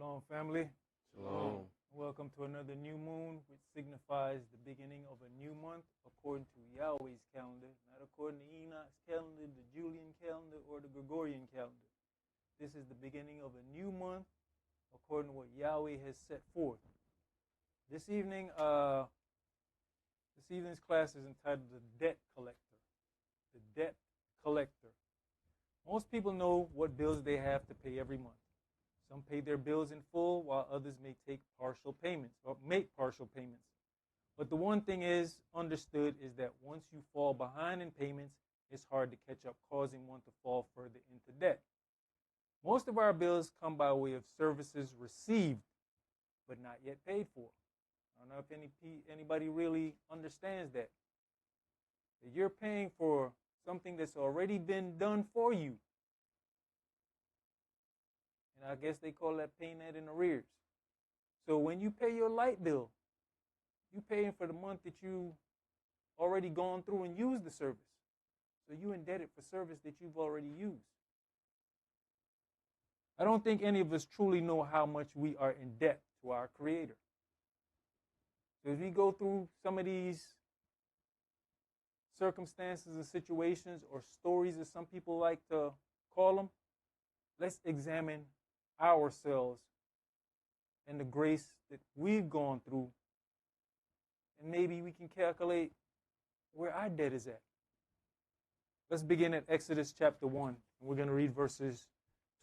Shalom, family. Shalom. Welcome to another new moon, which signifies the beginning of a new month according to Yahweh's calendar, not according to Enoch's calendar, the Julian calendar, or the Gregorian calendar. This is the beginning of a new month according to what Yahweh has set forth. This evening's class is entitled The Debt Collector. The Debt Collector. Most people know what bills they have to pay every month. Some pay their bills in full, while others may take partial payments or make partial payments. But the one thing is understood is that once you fall behind in payments, it's hard to catch up, causing one to fall further into debt. Most of our bills come by way of services received, but not yet paid for. I don't know if anybody really understands that. That you're paying for something that's already been done for you. And I guess they call that paying that in arrears. So when you pay your light bill, you're paying for the month that you already gone through and used the service. So you're indebted for service that you've already used. I don't think any of us truly know how much we are in debt to our Creator. So as we go through some of these circumstances and situations, or stories as some people like to call them, let's examine ourselves and the grace that we've gone through, and maybe we can calculate where our debt is at. Let's begin at Exodus chapter 1, and we're going to read verses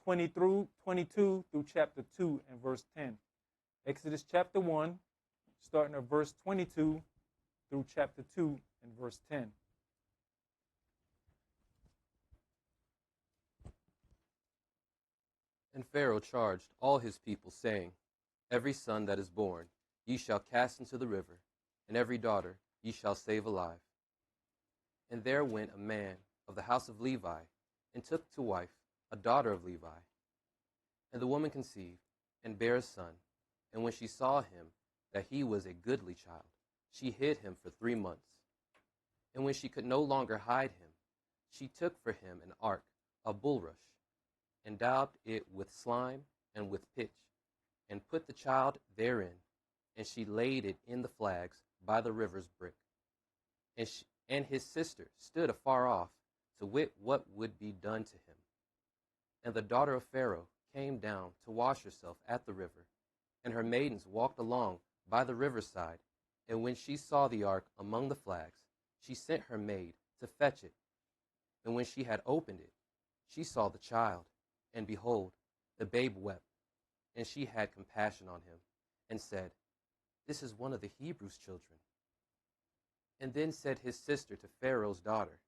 22 through chapter 2 and verse 10. Exodus chapter 1, starting at verse 22 through chapter 2 and verse 10. And Pharaoh charged all his people, saying, Every son that is born ye shall cast into the river, and every daughter ye shall save alive. And there went a man of the house of Levi, and took to wife a daughter of Levi. And the woman conceived, and bare a son. And when she saw him, that he was a goodly child, she hid him for 3 months. And when she could no longer hide him, she took for him an ark, a bulrush, and daubed it with slime and with pitch, and put the child therein, and she laid it in the flags by the river's brink. And his sister stood afar off, to wit what would be done to him. And the daughter of Pharaoh came down to wash herself at the river, and her maidens walked along by the riverside. And when she saw the ark among the flags, she sent her maid to fetch it. And when she had opened it, she saw the child, and behold, the babe wept. And she had compassion on him, and said, This is one of the Hebrews' children. And then said his sister to Pharaoh's daughter,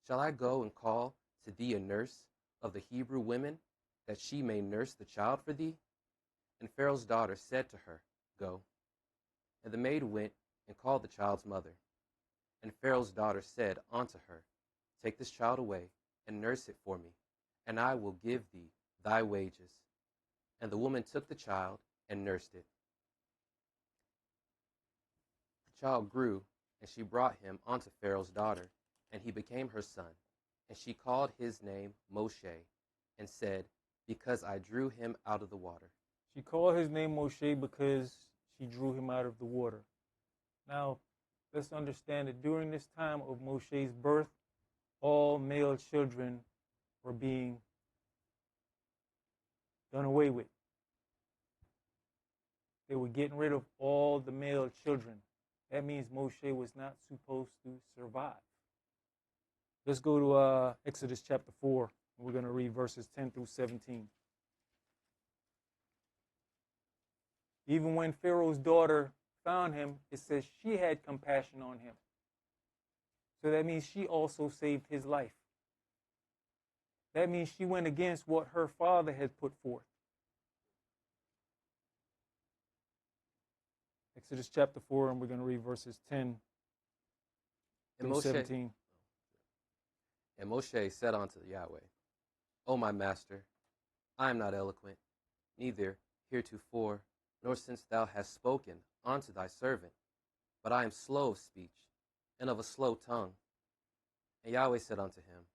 Shall I go and call to thee a nurse of the Hebrew women, that she may nurse the child for thee? And Pharaoh's daughter said to her, Go. And the maid went and called the child's mother. And Pharaoh's daughter said unto her, Take this child away, and nurse it for me, and I will give thee thy wages. And the woman took the child and nursed it. The child grew, and she brought him unto Pharaoh's daughter, and he became her son. And she called his name Moshe, and said, Because I drew him out of the water. She called his name Moshe because she drew him out of the water. Now, let's understand that during this time of Moshe's birth, all male children were being done away with. They were getting rid of all the male children. That means Moshe was not supposed to survive. Let's go to Exodus chapter 4. And we're going to read verses 10 through 17. Even when Pharaoh's daughter found him, it says she had compassion on him. So that means she also saved his life. That means she went against what her father had put forth. Exodus chapter 4, and we're going to read verses 10 through 17. And Moshe said unto Yahweh, O my master, I am not eloquent, neither heretofore, nor since thou hast spoken unto thy servant, but I am slow of speech, and of a slow tongue. And Yahweh said unto him,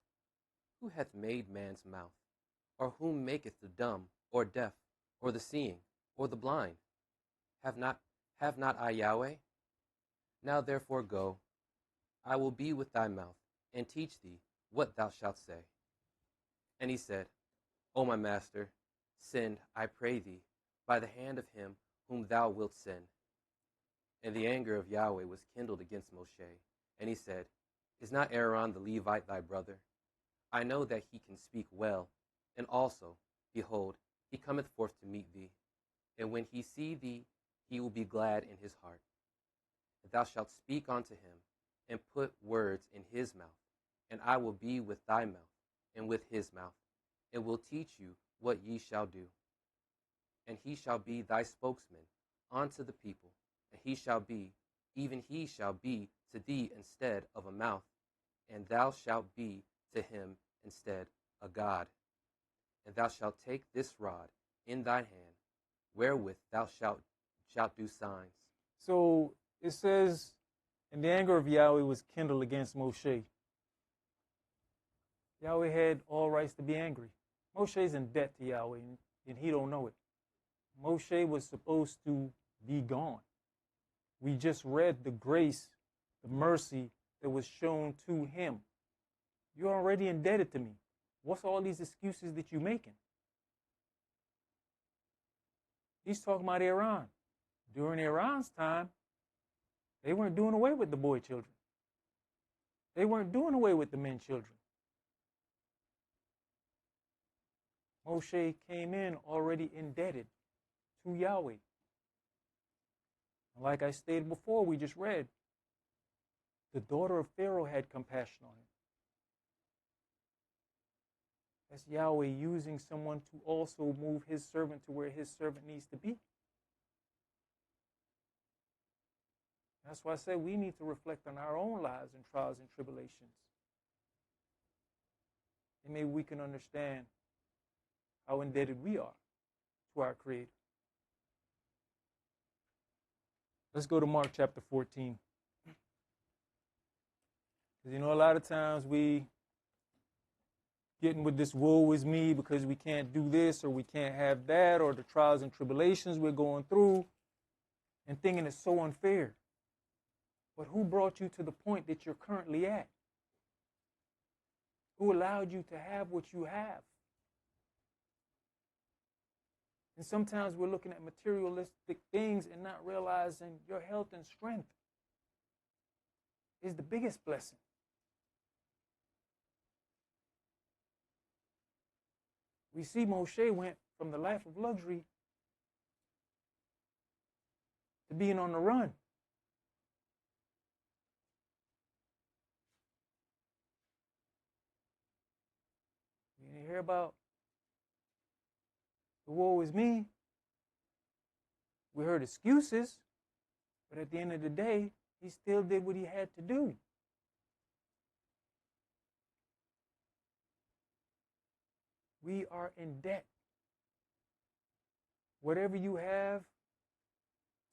Who hath made man's mouth? Or whom maketh the dumb, or deaf, or the seeing, or the blind? Have not I Yahweh? Now therefore go, I will be with thy mouth, and teach thee what thou shalt say. And he said, O my master, send, I pray thee, by the hand of him whom thou wilt send. And the anger of Yahweh was kindled against Moshe, and he said, Is not Aaron the Levite thy brother? I know that he can speak well, and also, behold, he cometh forth to meet thee. And when he see thee, he will be glad in his heart. And thou shalt speak unto him, and put words in his mouth, and I will be with thy mouth, and with his mouth, and will teach you what ye shall do. And he shall be thy spokesman unto the people, and he shall be, even he shall be to thee instead of a mouth, and thou shalt be to him instead a God. And thou shalt take this rod in thine hand, wherewith thou shalt do signs. So it says, and the anger of Yahweh was kindled against Moshe. Yahweh had all rights to be angry. Moshe's in debt to Yahweh, and he don't know it. Moshe was supposed to be gone. We just read the grace, the mercy that was shown to him. You're already indebted to me. What's all these excuses that you're making? He's talking about Iran. During Iran's time, they weren't doing away with the boy children. They weren't doing away with the men children. Moshe came in already indebted to Yahweh. And like I stated before, we just read, the daughter of Pharaoh had compassion on him. That's Yahweh using someone to also move his servant to where his servant needs to be. That's why I say we need to reflect on our own lives and trials and tribulations. And maybe we can understand how indebted we are to our Creator. Let's go to Mark chapter 14. Because a lot of times we getting with this woe is me because we can't do this or we can't have that, or the trials and tribulations we're going through, and thinking it's so unfair. But who brought you to the point that you're currently at? Who allowed you to have what you have? And sometimes we're looking at materialistic things and not realizing your health and strength is the biggest blessing. We see Moshe went from the life of luxury to being on the run. You hear about the woe is me. We heard excuses, but at the end of the day, he still did what he had to do. We are in debt. Whatever you have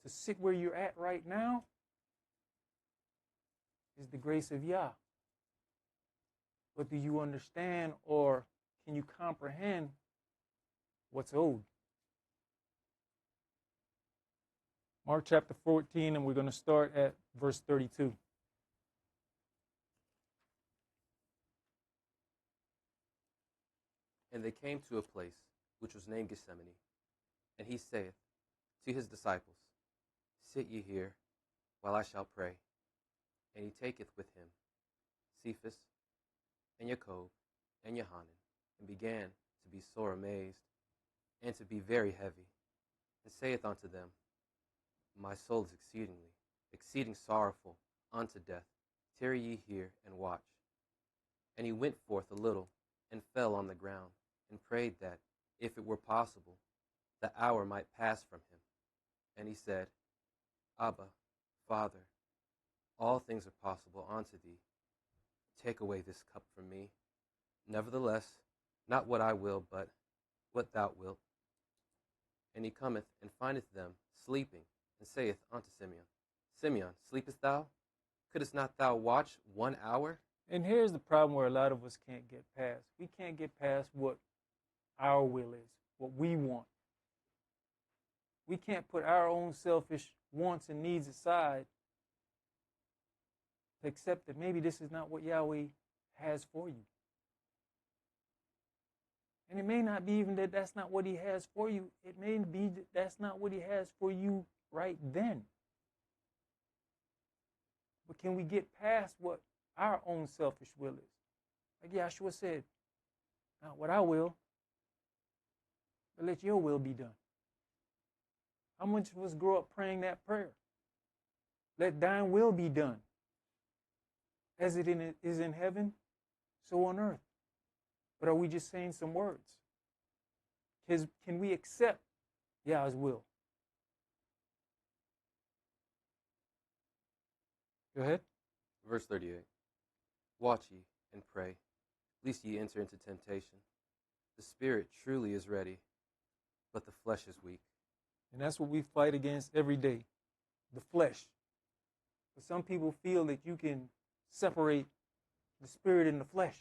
to sit where you're at right now is the grace of Yah. But do you understand, or can you comprehend what's owed? Mark chapter 14, and we're going to start at verse 32. And they came to a place which was named Gethsemane. And he saith to his disciples, Sit ye here, while I shall pray. And he taketh with him Cephas, and Jacob, and Johanan, and began to be sore amazed, and to be very heavy, and saith unto them, My soul is exceeding sorrowful unto death. Tarry ye here, and watch. And he went forth a little, and fell on the ground, and prayed that, if it were possible, the hour might pass from him. And he said, Abba, Father, all things are possible unto thee. Take away this cup from me. Nevertheless, not what I will, but what thou wilt. And he cometh and findeth them sleeping, and saith unto Simeon, Simeon, sleepest thou? Couldst not thou watch 1 hour? And here's the problem where a lot of us can't get past. We can't get past what our will is, what we want. We can't put our own selfish wants and needs aside to accept that maybe this is not what Yahweh has for you. And it may not be even that that's not what he has for you. It may be that that's not what he has for you right then. But can we get past what our own selfish will is? Like Yahshua said, not what I will, but let your will be done. How much of us grow up praying that prayer? Let thine will be done. As it is in heaven, so on earth. But are we just saying some words? Can we accept Yah's will? Go ahead. Verse 38. Watch ye and pray, lest ye enter into temptation. The spirit truly is ready, but the flesh is weak. And that's what we fight against every day, the flesh. But some people feel that you can separate the spirit and the flesh.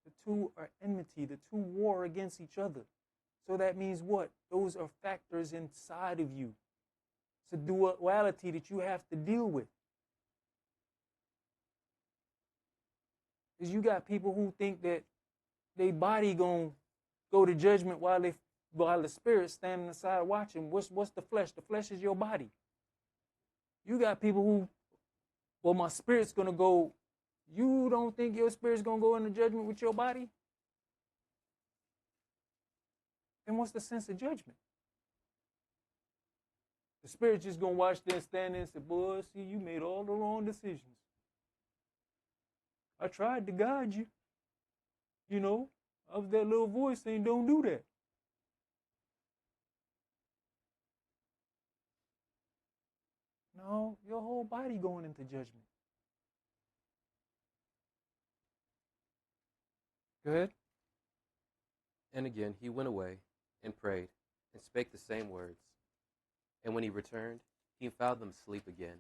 The two are enmity. The two war against each other. So that means what? Those are factors inside of you. It's a duality that you have to deal with. Because you got people who think that their body going to go to judgment while the spirit's standing aside watching. What's the flesh? The flesh is your body. You got people who, well, my spirit's going to go. You don't think your spirit's going to go into judgment with your body? Then what's the sense of judgment? The spirit's just going to watch them stand there and say, boy, see, you made all the wrong decisions. I tried to guide you. You know, I was that little voice saying, don't do that. No, your whole body going into judgment. Go ahead. And again he went away and prayed and spake the same words. And when he returned, he found them asleep again,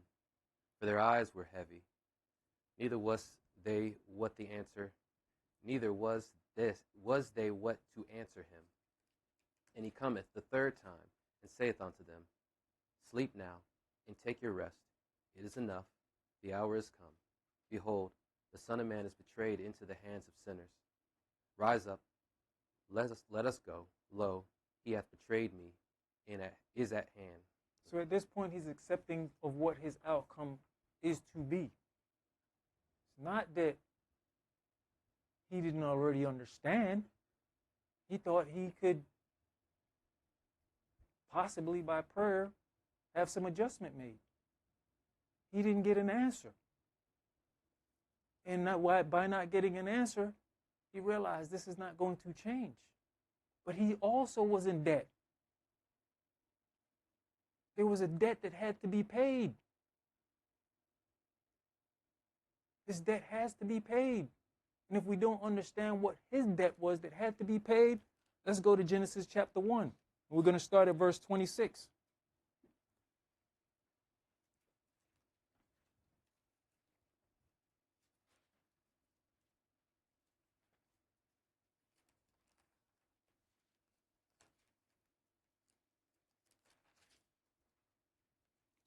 for their eyes were heavy. Neither was they what to answer, neither was they what to answer him. And he cometh the third time, and saith unto them, Sleep now, and take your rest. It is enough, the hour is come. Behold, the Son of Man is betrayed into the hands of sinners. Rise up, let us go. Lo, he hath betrayed me, and is at hand. So at this point, he's accepting of what his outcome is to be. It's not that he didn't already understand. He thought he could possibly by prayer have some adjustment made. He didn't get an answer. And by not getting an answer, he realized this is not going to change. But he also was in debt. There was a debt that had to be paid. This debt has to be paid. And if we don't understand what his debt was that had to be paid, let's go to Genesis chapter 1. We're going to start at verse 26.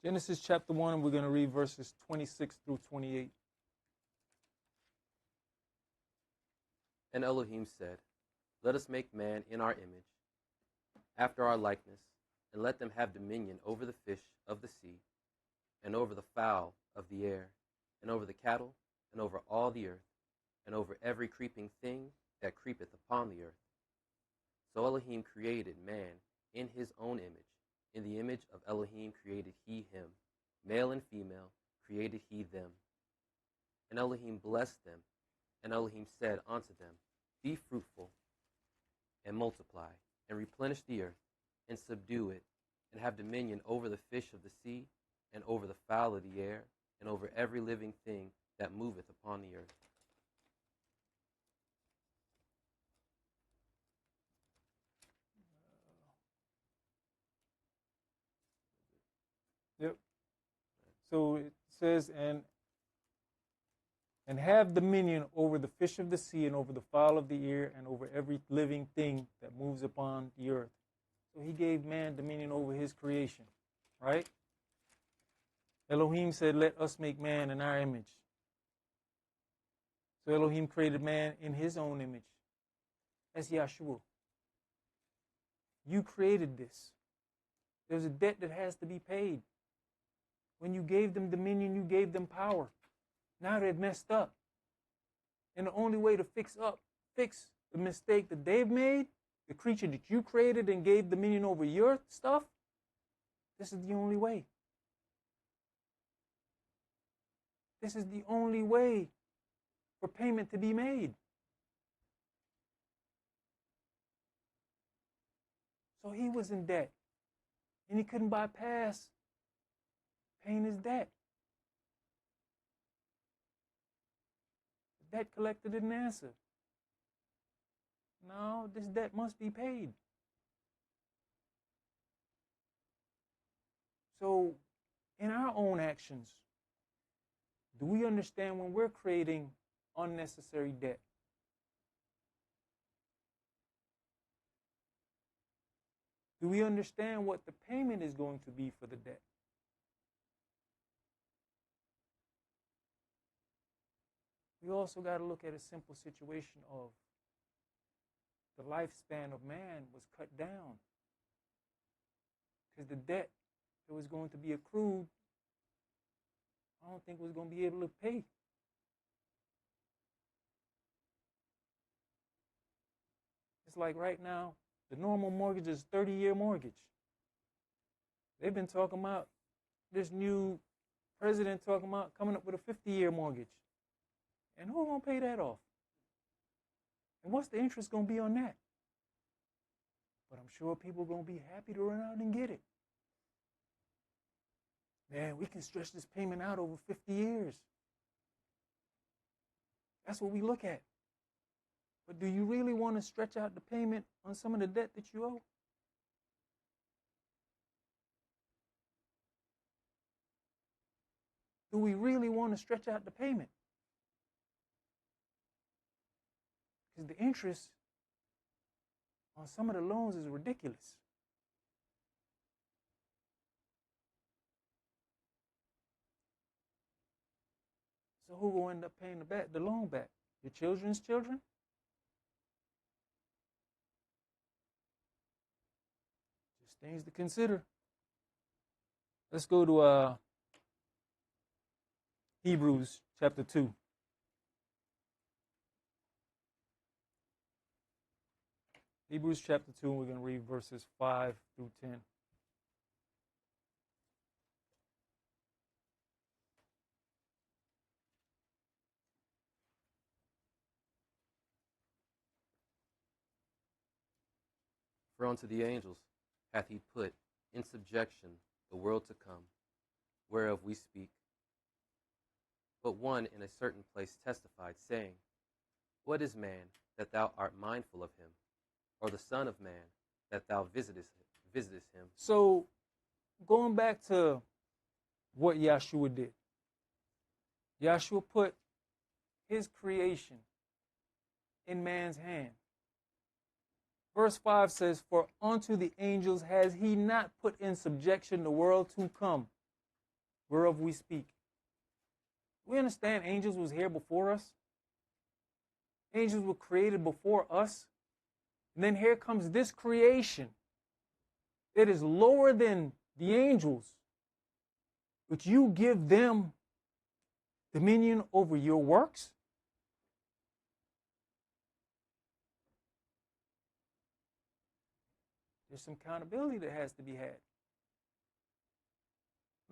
Genesis chapter 1, and we're going to read verses 26 through 28. And Elohim said, Let us make man in our image, after our likeness, and let them have dominion over the fish of the sea, and over the fowl of the air, and over the cattle, and over all the earth, and over every creeping thing that creepeth upon the earth. So Elohim created man in his own image. In the image of Elohim created he him. Male and female created he them. And Elohim blessed them. And Elohim said unto them, Be fruitful, and multiply, and replenish the earth, and subdue it, and have dominion over the fish of the sea, and over the fowl of the air, and over every living thing that moveth upon the earth. Yep. So it says, and have dominion over the fish of the sea, and over the fowl of the air, and over every living thing that moves upon the earth. So he gave man dominion over his creation, right? Elohim said, let us make man in our image. So Elohim created man in his own image. That's Yahshua. You created this. There's a debt that has to be paid. When you gave them dominion, you gave them power. Now they've messed up. And the only way to fix the mistake that they've made, the creature that you created and gave dominion over your stuff, this is the only way. This is the only way for payment to be made. So he was in debt, and he couldn't bypass paying his debt. The debt collector didn't answer. No, this debt must be paid. So, in our own actions, do we understand when we're creating unnecessary debt? Do we understand what the payment is going to be for the debt? We also got to look at a simple situation of the lifespan of man was cut down because the debt that was going to be accrued, I don't think was going to be able to pay. It's like right now, the normal mortgage is 30-year mortgage. They've been talking about this new president talking about coming up with a 50-year mortgage. And who's going to pay that off? And what's the interest going to be on that? But I'm sure people are going to be happy to run out and get it. Man, we can stretch this payment out over 50 years. That's what we look at. But do you really want to stretch out the payment on some of the debt that you owe? Do we really want to stretch out the payment? Because the interest on some of the loans is ridiculous. So who will end up paying the loan back? Your children's children? Just things to consider. Let's go to Hebrews chapter 2. Hebrews chapter 2, and we're going to read verses 5 through 10. For unto the angels hath he put in subjection the world to come, whereof we speak. But one in a certain place testified, saying, What is man, that thou art mindful of him? Or the Son of Man, that thou visitest him? So, going back to what Yahshua did. Yahshua put his creation in man's hand. Verse 5 says, For unto the angels has he not put in subjection the world to come, whereof we speak. We understand angels was here before us. Angels were created before us. And then here comes this creation that is lower than the angels, but you give them dominion over your works? There's some accountability that has to be had.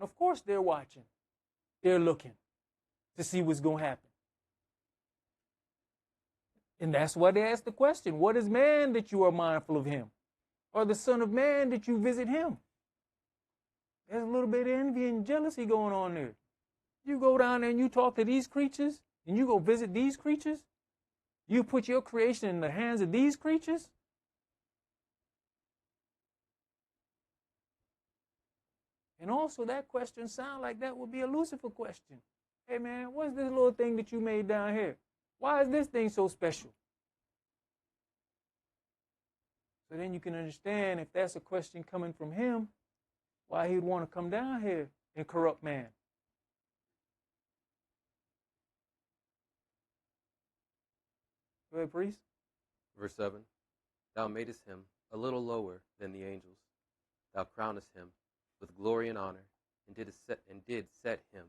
And of course they're watching. They're looking to see what's going to happen. And that's why they ask the question, what is man that you are mindful of him? Or the Son of Man that you visit him? There's a little bit of envy and jealousy going on there. You go down there and you talk to these creatures, and you go visit these creatures, you put your creation in the hands of these creatures? And also that question sounds like that would be a Lucifer question. Hey man, what's this little thing that you made down here? Why is this thing so special? So then you can understand, if that's a question coming from him, why he'd want to come down here and corrupt man. Go ahead, priest. Verse 7. Thou madest him a little lower than the angels. Thou crownest him with glory and honor, and did set him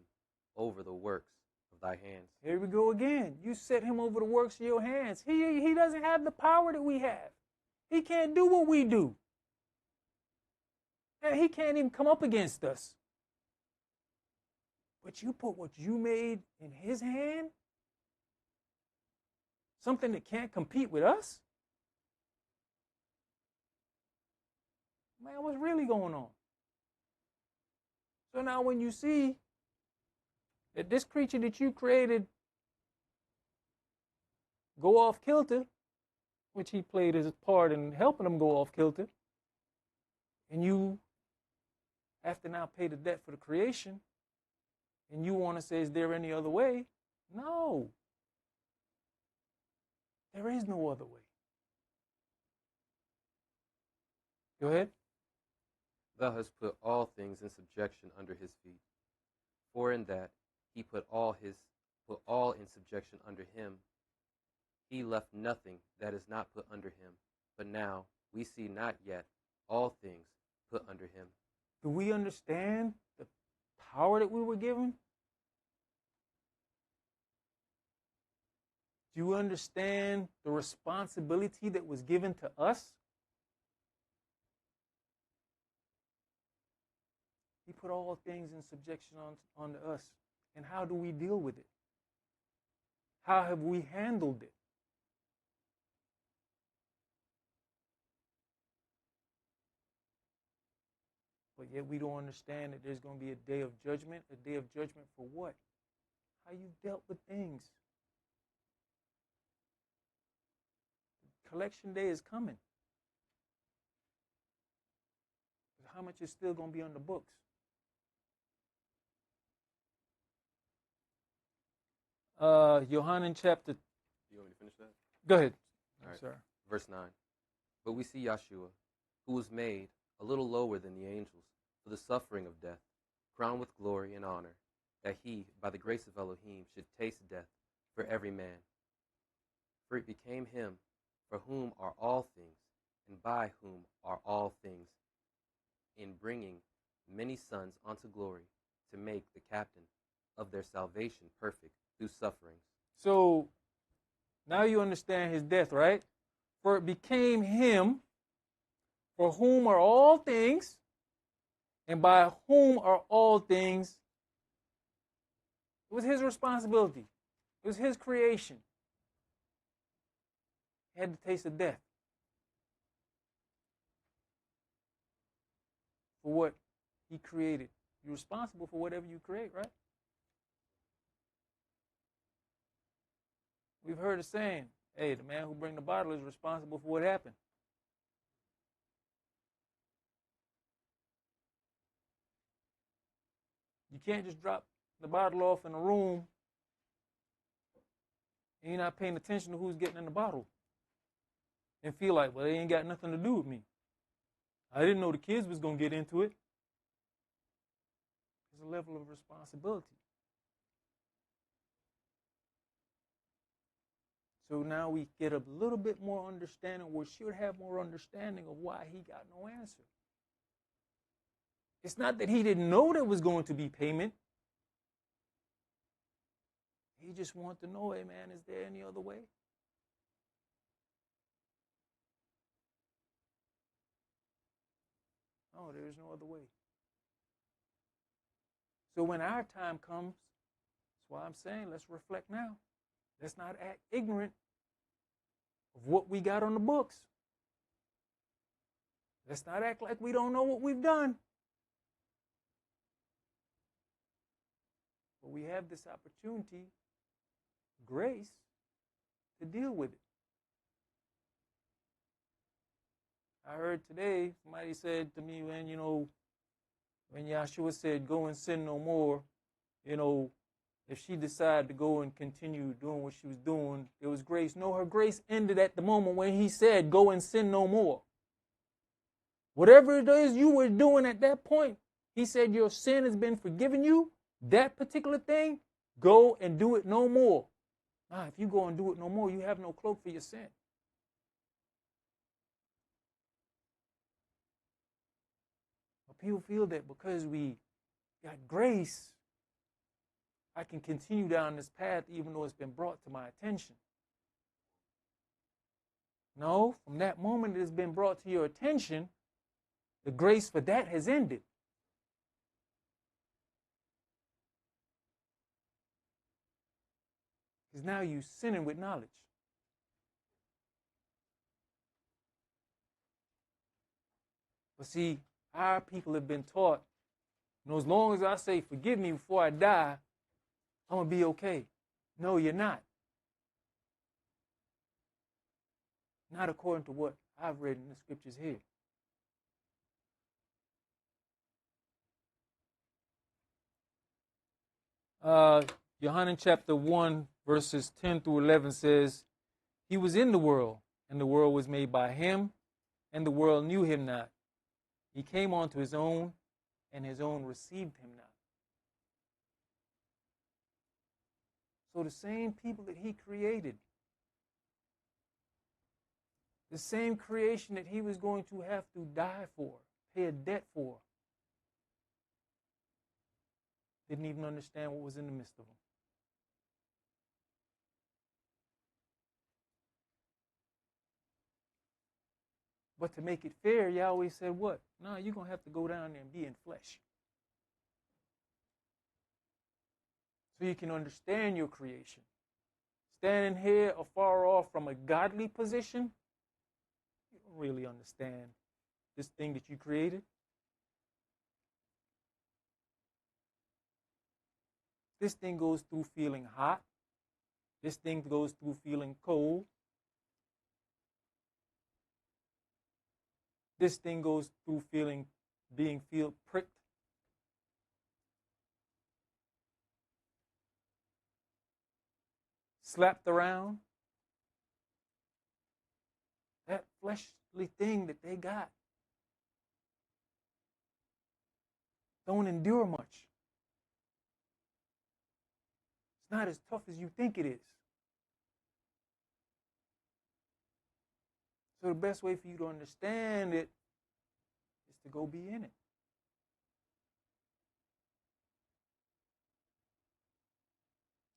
over the works of thy hands. Here we go again. You set him over the works of your hands. He doesn't have the power that we have. He can't do what we do. And he can't even come up against us. But you put what you made in his hand? Something that can't compete with us? Man, what's really going on? So now when you see that this creature that you created go off kilter, which he played his part in helping them go off kilter, and you have to now pay the debt for the creation, and you want to say, is there any other way? No. There is no other way. Go ahead. Thou hast put all things in subjection under his feet. For in that he put all in subjection under him, he left nothing that is not put under him. But now we see not yet all things put under him. Do we understand the power that we were given? Do you understand the responsibility that was given to us? He put all things in subjection onto us. And how do we deal with it? How have we handled it? But yet we don't understand that there's going to be a day of judgment. A day of judgment for what? How you dealt with things. Collection day is coming. How much is still going to be on the books? Yohanan chapter. You want me to finish that? Go ahead. All right. Sorry. Verse 9. But we see Yahshua, who was made a little lower than the angels for the suffering of death, crowned with glory and honor, that he, by the grace of Elohim, should taste death for every man. For it became him, for whom are all things, and by whom are all things, in bringing many sons unto glory, to make the captain of their salvation perfect through sufferings. So now you understand his death, right? For it became him, for whom are all things, and by whom are all things. It was his responsibility. It was his creation. He had to taste of death for what he created. You're responsible for whatever you create, right? We've heard a saying, hey, the man who bring the bottle is responsible for what happened. You can't just drop the bottle off in a room and you're not paying attention to who's getting in the bottle and feel like, well, they ain't got nothing to do with me. I didn't know the kids was going to get into it. There's a level of responsibility. So now we get a little bit more understanding, we should have more understanding of why he got no answer. It's not that he didn't know there was going to be payment. He just wanted to know, hey man, is there any other way? No, there is no other way. So when our time comes, that's why I'm saying let's reflect now. Let's not act ignorant of what we got on the books. Let's not act like we don't know what we've done. But we have this opportunity, grace, to deal with it. I heard today, somebody said to me when Yahshua said, go and sin no more, if she decided to go and continue doing what she was doing, there was grace. No, her grace ended at the moment when he said, go and sin no more. Whatever it is you were doing at that point, he said your sin has been forgiven you. That particular thing, go and do it no more. Now, if you go and do it no more, you have no cloak for your sin. But people feel that because we got grace, I can continue down this path even though it's been brought to my attention. No, from that moment it has been brought to your attention, the grace for that has ended. Because now you're sinning with knowledge. But see, our people have been taught, as long as I say, forgive me before I die, I'm going to be okay. No, you're not. Not according to what I've read in the scriptures here. Yohanan chapter 1, verses 10 through 11 says, he was in the world, and the world was made by him, and the world knew him not. He came unto his own, and his own received him not. So the same people that he created, the same creation that he was going to have to die for, pay a debt for, didn't even understand what was in the midst of them. But to make it fair, Yahweh said what? No, you're going to have to go down there and be in flesh. So you can understand your creation. Standing here afar off from a godly position, you don't really understand this thing that you created. This thing goes through feeling hot. This thing goes through feeling cold. This thing goes through being pricked. Slapped around. That fleshly thing that they got don't endure much. It's not as tough as you think it is. So the best way for you to understand it is to go be in it.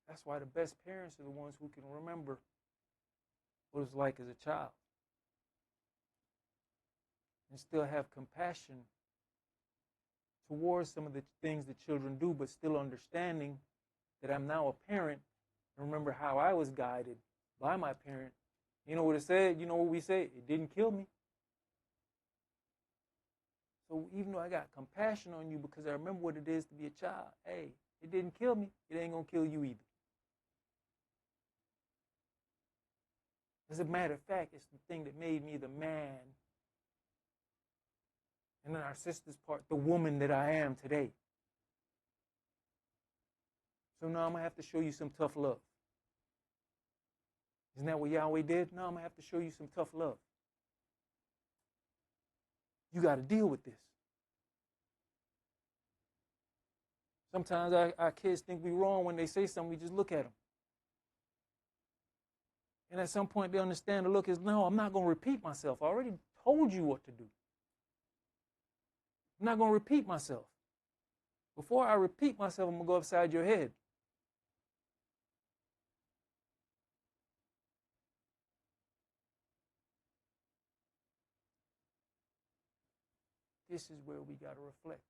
That's why the best parents are the ones who can remember what it's like as a child and still have compassion towards some of the things that children do, but still understanding that I'm now a parent and remember how I was guided by my parent. You know what it said? You know what we say? It didn't kill me. So even though I got compassion on you because I remember what it is to be a child, hey, it didn't kill me. It ain't going to kill you either. As a matter of fact, it's the thing that made me the man, and in our sister's part, the woman that I am today. So now I'm going to have to show you some tough love. Isn't that what Yahweh did? Now I'm going to have to show you some tough love. You got to deal with this. Sometimes our kids think we're wrong when they say something. We just look at them. And at some point, they understand the look is, no, I'm not going to repeat myself. I already told you what to do. I'm not going to repeat myself. Before I repeat myself, I'm going to go upside your head. This is where we got to reflect.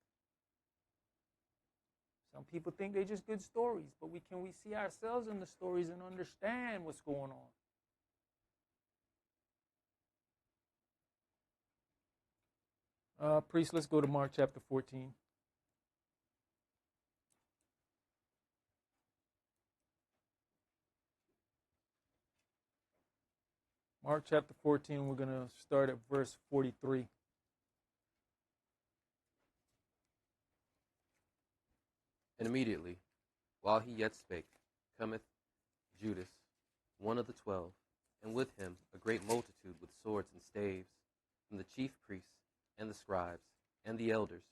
Some people think they're just good stories, but can we see ourselves in the stories and understand what's going on? Priest, let's go to Mark chapter 14. Mark chapter 14, we're going to start at verse 43. And immediately, while he yet spake, cometh Judas, one of the 12, and with him a great multitude with swords and staves, from the chief priests and the scribes, and the elders.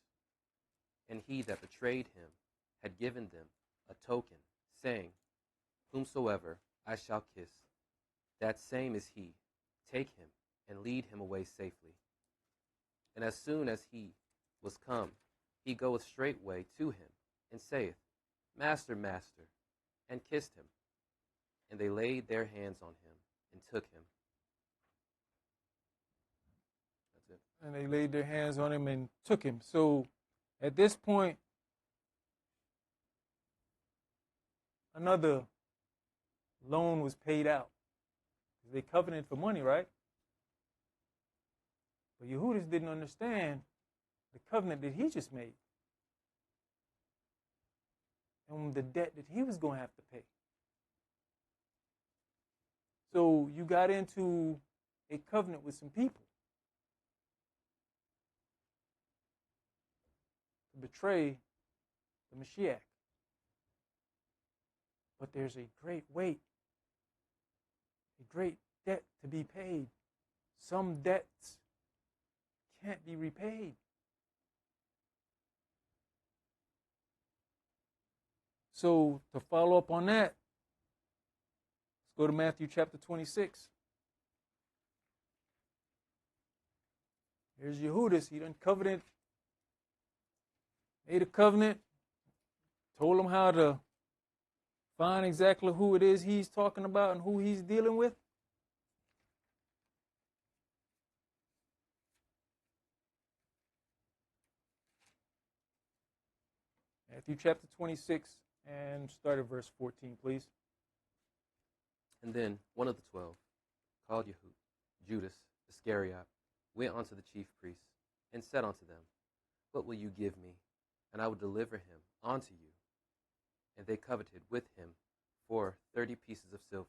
And he that betrayed him had given them a token, saying, Whomsoever I shall kiss, that same is he. Take him, and lead him away safely. And as soon as he was come, he goeth straightway to him, and saith, Master, Master, and kissed him. And they laid their hands on him, and took him. That's it. And they laid their hands on him and took him. So at this point, another loan was paid out. They covenanted for money, right? But Yehudis didn't understand the covenant that he just made and the debt that he was going to have to pay. So you got into a covenant with some people to betray the Mashiach. But there's a great weight, a great debt to be paid. Some debts can't be repaid. So to follow up on that, let's go to Matthew chapter 26. Here's Yehudis. He done covenant, made a covenant, told him how to find exactly who it is he's talking about and who he's dealing with. Matthew chapter 26 and start at verse 14, please. And then one of the 12, called Judas Iscariot, went unto the chief priests, and said unto them, What will you give me? And I will deliver him unto you. And they coveted with him for 30 pieces of silver.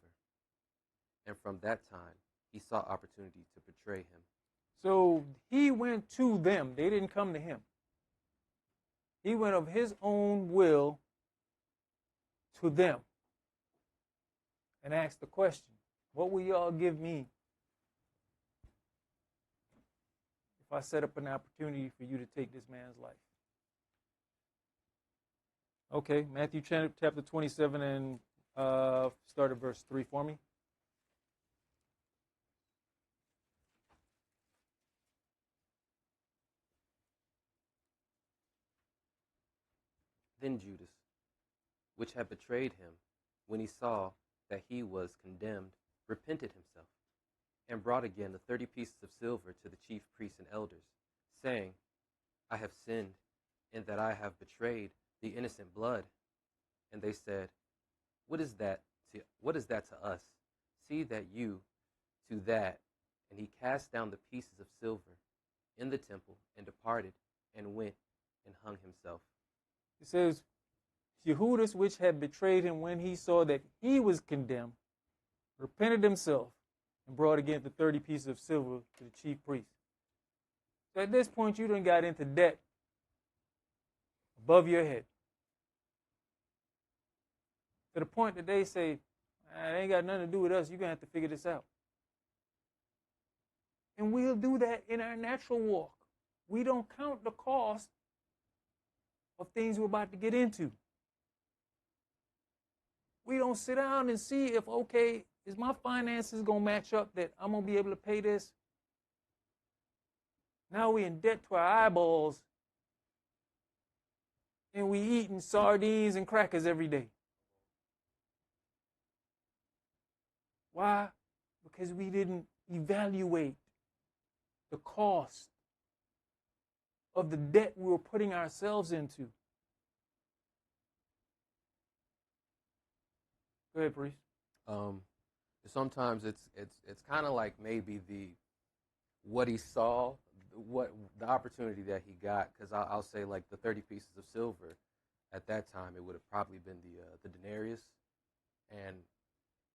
And from that time he saw opportunity to betray him. So he went to them. They didn't come to him. He went of his own will to them and asked the question, what will y'all give me if I set up an opportunity for you to take this man's life? Okay, Matthew chapter 27 and start at verse 3 for me. Then Judas, which had betrayed him, when he saw that he was condemned, repented himself, and brought again the 30 pieces of silver to the chief priests and elders, saying, I have sinned, in that I have betrayed the innocent blood. And they said, What is that to us? See that you to that. And he cast down the pieces of silver in the temple, and departed, and went and hung himself. It says, Yehudis, which had betrayed him when he saw that he was condemned, repented himself, and brought again the 30 pieces of silver to the chief priest. So at this point, you done got into debt above your head. To the point that they say, it ain't got nothing to do with us. You're going to have to figure this out. And we'll do that in our natural walk. We don't count the cost of things we're about to get into. We don't sit down and see if, okay, is my finances going to match up that I'm going to be able to pay this? Now we're in debt to our eyeballs, and we eating sardines and crackers every day. Why? Because we didn't evaluate the cost of the debt we were putting ourselves into. Go ahead, priest. Sometimes it's kind of like maybe what he saw, what the opportunity that he got. Because I'll say like the 30 pieces of silver at that time, it would have probably been the denarius, and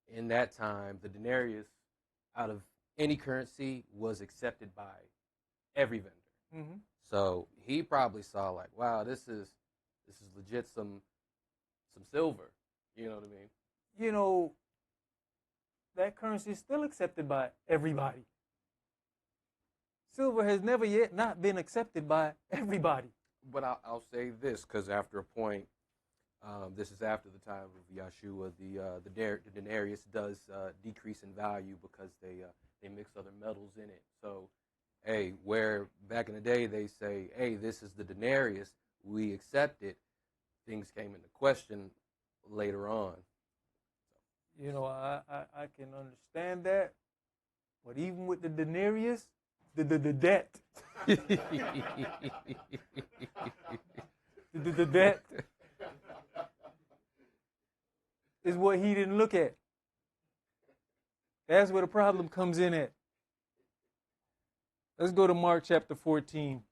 in that time, the denarius out of any currency was accepted by every vendor. Mm-hmm. So he probably saw like, wow, this is legit some silver. You know what I mean? You know, that currency is still accepted by everybody. Silver has never yet not been accepted by everybody. But I'll say this, because after a point, this is after the time of Yahshua, the denarius does decrease in value because they mix other metals in it. So, hey, where back in the day they say, hey, this is the denarius, we accept it, things came into question later on. You know, I can understand that. But even with the denarius, the debt, the debt is what he didn't look at. That's where the problem comes in at. Let's go to Mark chapter 14.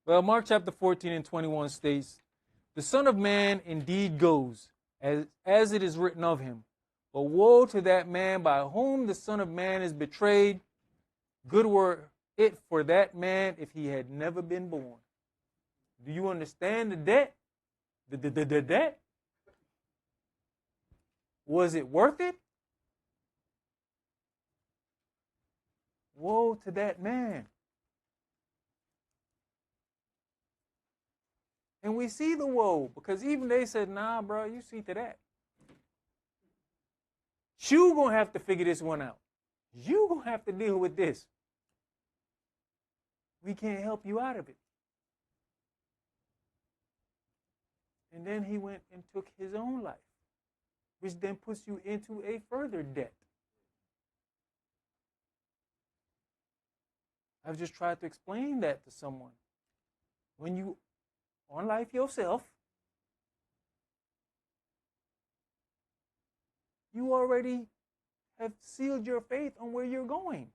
Well, Mark chapter 14 and 21 states, the Son of Man indeed goes, as it is written of him. But woe to that man by whom the Son of Man is betrayed. Good were it for that man if he had never been born. Do you understand the debt? The debt? Was it worth it? Woe to that man. And we see the woe, because even they said, nah, bro, you see to that. You gonna have to figure this one out. You gonna have to deal with this. We can't help you out of it. And then he went and took his own life, which then puts you into a further debt. I've just tried to explain that to someone. When you on life yourself, you already have sealed your faith on where you're going.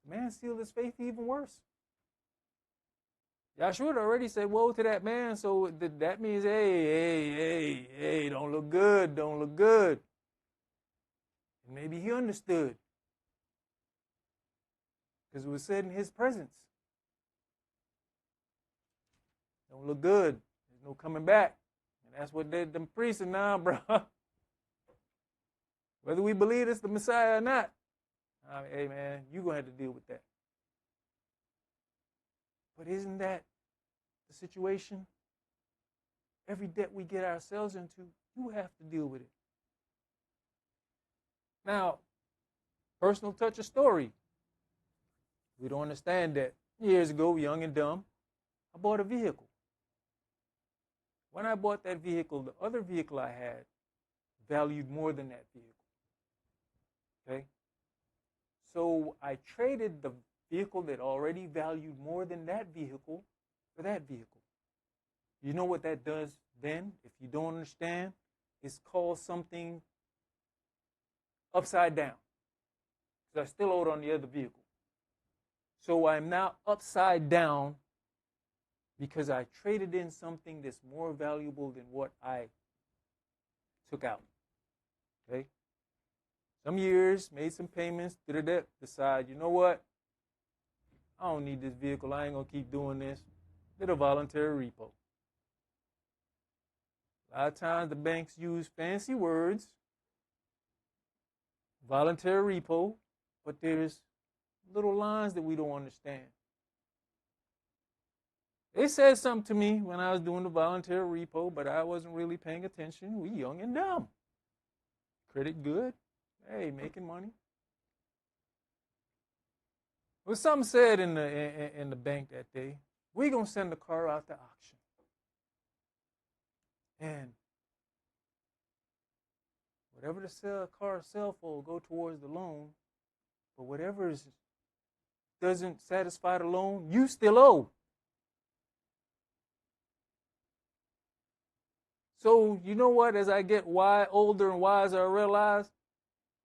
Man sealed his faith even worse. Yahshua already said, woe to that man, so that means, hey, don't look good, don't look good. And maybe he understood, because it was said in his presence. Don't look good. There's no coming back. And that's what them priests are now, bro. Whether we believe it's the Messiah or not, hey, man, you're going to have to deal with that. But isn't that the situation? Every debt we get ourselves into, you have to deal with it. Now, personal touch of story. We don't understand that. Years ago, young and dumb, I bought a vehicle. When I bought that vehicle, the other vehicle I had valued more than that vehicle. Okay? So I traded the vehicle that already valued more than that vehicle for that vehicle. You know what that does then? If you don't understand, it's called something upside down. Because I still owed on the other vehicle. So I'm now upside down because I traded in something that's more valuable than what I took out. Okay? Some years, made some payments, decide, you know what? I don't need this vehicle. I ain't going to keep doing this. Did a voluntary repo. A lot of times the banks use fancy words, voluntary repo, but there's little lines that we don't understand. They said something to me when I was doing the voluntary repo, but I wasn't really paying attention. We young and dumb. Credit good. Hey, making money. Well, something said in the bank that day, we're going to send the car out to auction. And whatever the car sell for will go towards the loan, but whatever doesn't satisfy the loan, you still owe. So you know what? As I get older and wiser, I realize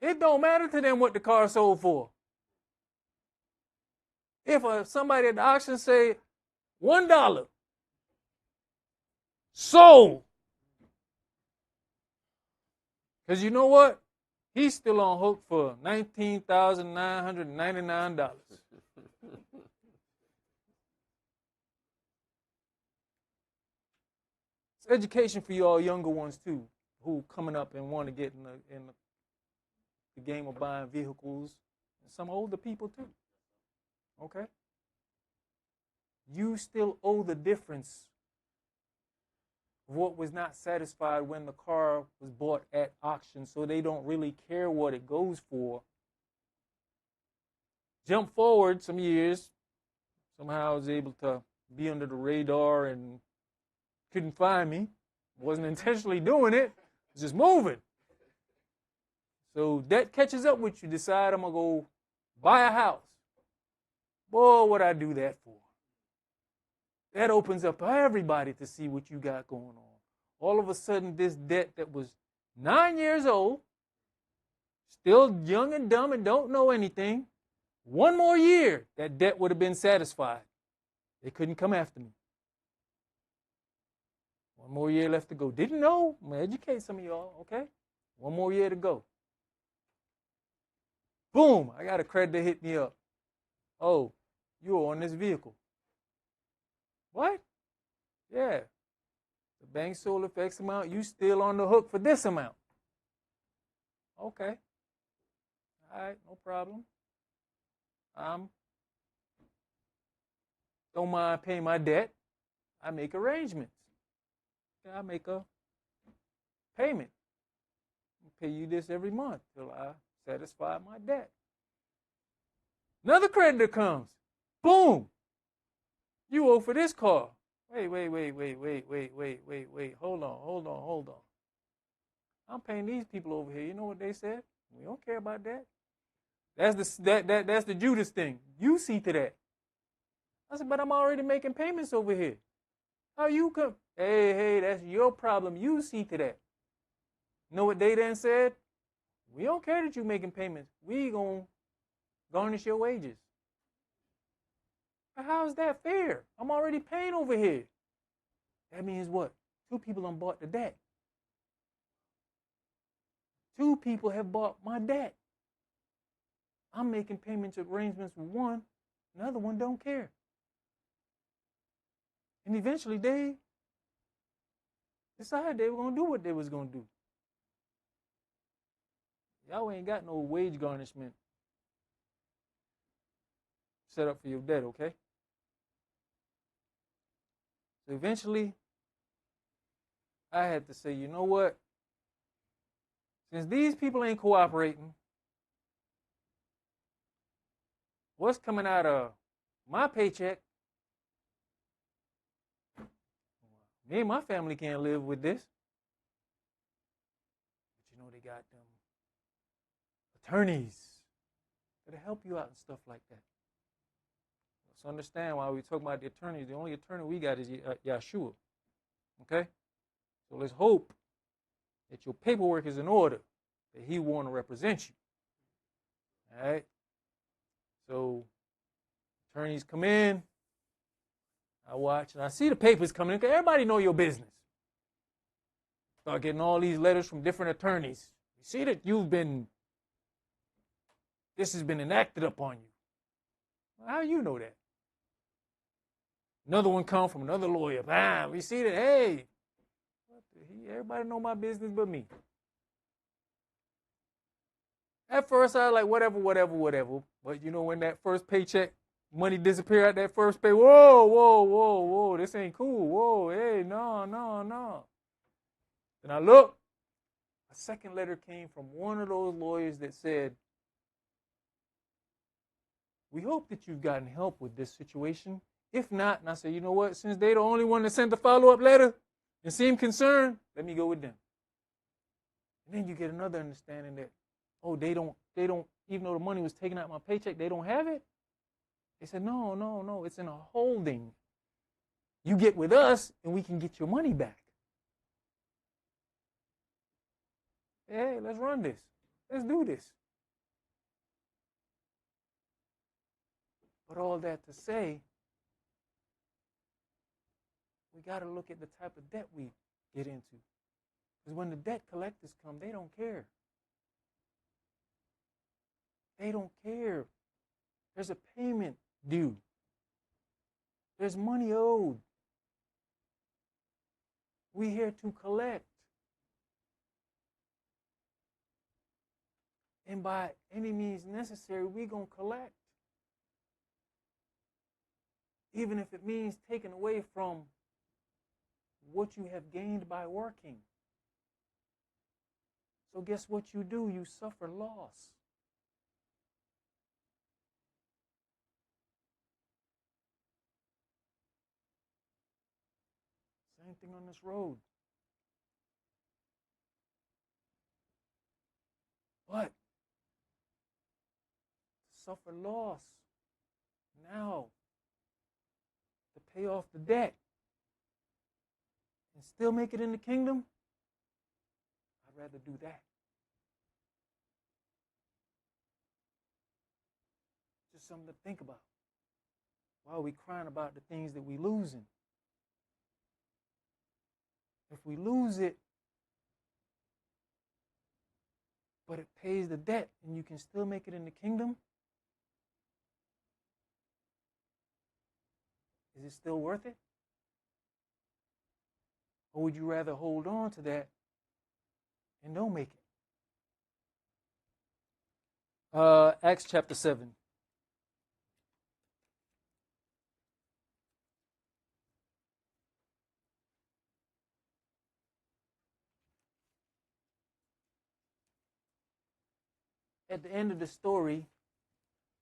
it don't matter to them what the car sold for. If somebody at the auction say $1 sold, because you know what? He's still on hook for $19,999. It's education for you all younger ones too. who coming up and want to get in the game of buying vehicles, and some older people too. Okay? You still owe the difference of what was not satisfied when the car was bought at auction, so they don't really care what it goes for. Jump forward some years, somehow I was able to be under the radar and couldn't find me. Wasn't intentionally doing it, just moving. So that catches up with you. Decide I'm going to go buy a house. Boy, what I do that for? That opens up everybody to see what you got going on. All of a sudden, this debt that was 9 years old, still young and dumb and don't know anything, one more year, that debt would have been satisfied. They couldn't come after me. One more year left to go. Didn't know. I'm going to educate some of y'all, okay? One more year to go. Boom, I got a creditor hit me up. Oh, you were on this vehicle. What? Yeah. The bank sold it for X amount. You still on the hook for this amount. Okay. All right, no problem. Don't mind paying my debt. I make arrangements. I make a payment. I pay you this every month till I satisfy my debt. Another creditor comes. Boom. You owe for this car. Wait. Hold on. I'm paying these people over here. You know what they said? We don't care about that. That's the Judas thing. You see to that. I said, but I'm already making payments over here. How you come? Hey, that's your problem. You see to that. You know what they then said? We don't care that you're making payments. We gonna garnish your wages. How is that fair? I'm already paying over here. That means what? Two people done bought the debt. Two people have bought my debt. I'm making payments arrangements with one, another one don't care. And eventually they decided they were going to do what they was going to do. Y'all ain't got no wage garnishment set up for your debt, okay? So eventually, I had to say, you know what? Since these people ain't cooperating, what's coming out of my paycheck, me and my family can't live with this. But you know they got them attorneys that'll help you out and stuff like that. Let's understand why we talk about the attorneys. The only attorney we got is Yeshua. Okay? So let's hope that your paperwork is in order, that he want to represent you. All right? So attorneys come in. I watch and I see the papers coming in because everybody know your business. Start getting all these letters from different attorneys. You see that this has been enacted upon you. Well, how you know that? Another one come from another lawyer. We see that, hey, everybody know my business but me. At first I was like, whatever. But you know when that first paycheck, money disappear out that first pay, whoa, this ain't cool. Whoa, hey, no. Then I look, a second letter came from one of those lawyers that said, we hope that you've gotten help with this situation. If not, and I said, you know what, since they're the only one that sent the follow-up letter and seemed concerned, let me go with them. And then you get another understanding that, oh, they don't, even though the money was taken out of my paycheck, they don't have it? They said, no, it's in a holding. You get with us and we can get your money back. Hey, let's run this. Let's do this. But all that to say, we got to look at the type of debt we get into. Because when the debt collectors come, they don't care. They don't care. There's a payment due. There's money owed. We're here to collect. And by any means necessary, we're going to collect. Even if it means taking away from what you have gained by working. So guess what you do? You suffer loss. Same thing on this road. But to suffer loss now to pay off the debt and still make it in the kingdom, I'd rather do that. Just something to think about. Why are we crying about the things that we're losing? If we lose it, but it pays the debt and you can still make it in the kingdom, is it still worth it? Or would you rather hold on to that and don't make it? Acts chapter 7. At the end of the story,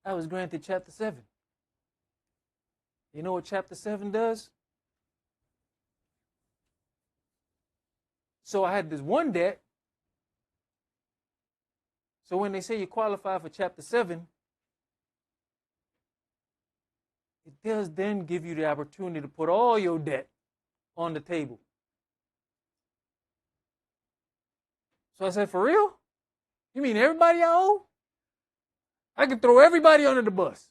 I was granted chapter 7. You know what chapter 7 does? So I had this one debt. So when they say you qualify for chapter 7, it does then give you the opportunity to put all your debt on the table. So I said, for real? You mean everybody I owe? I can throw everybody under the bus.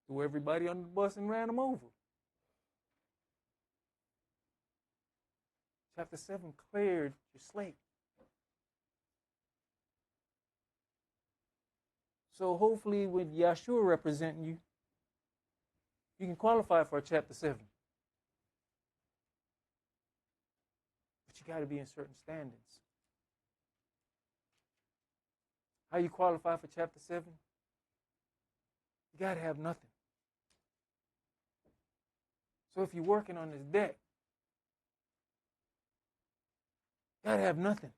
Threw everybody under the bus and ran them over. Chapter 7 cleared your slate. So hopefully with Yahshua representing you, you can qualify for a chapter 7. But you got to be in certain standings. How you qualify for chapter 7? You got to have nothing. So if you're working on this debt, you got to have nothing.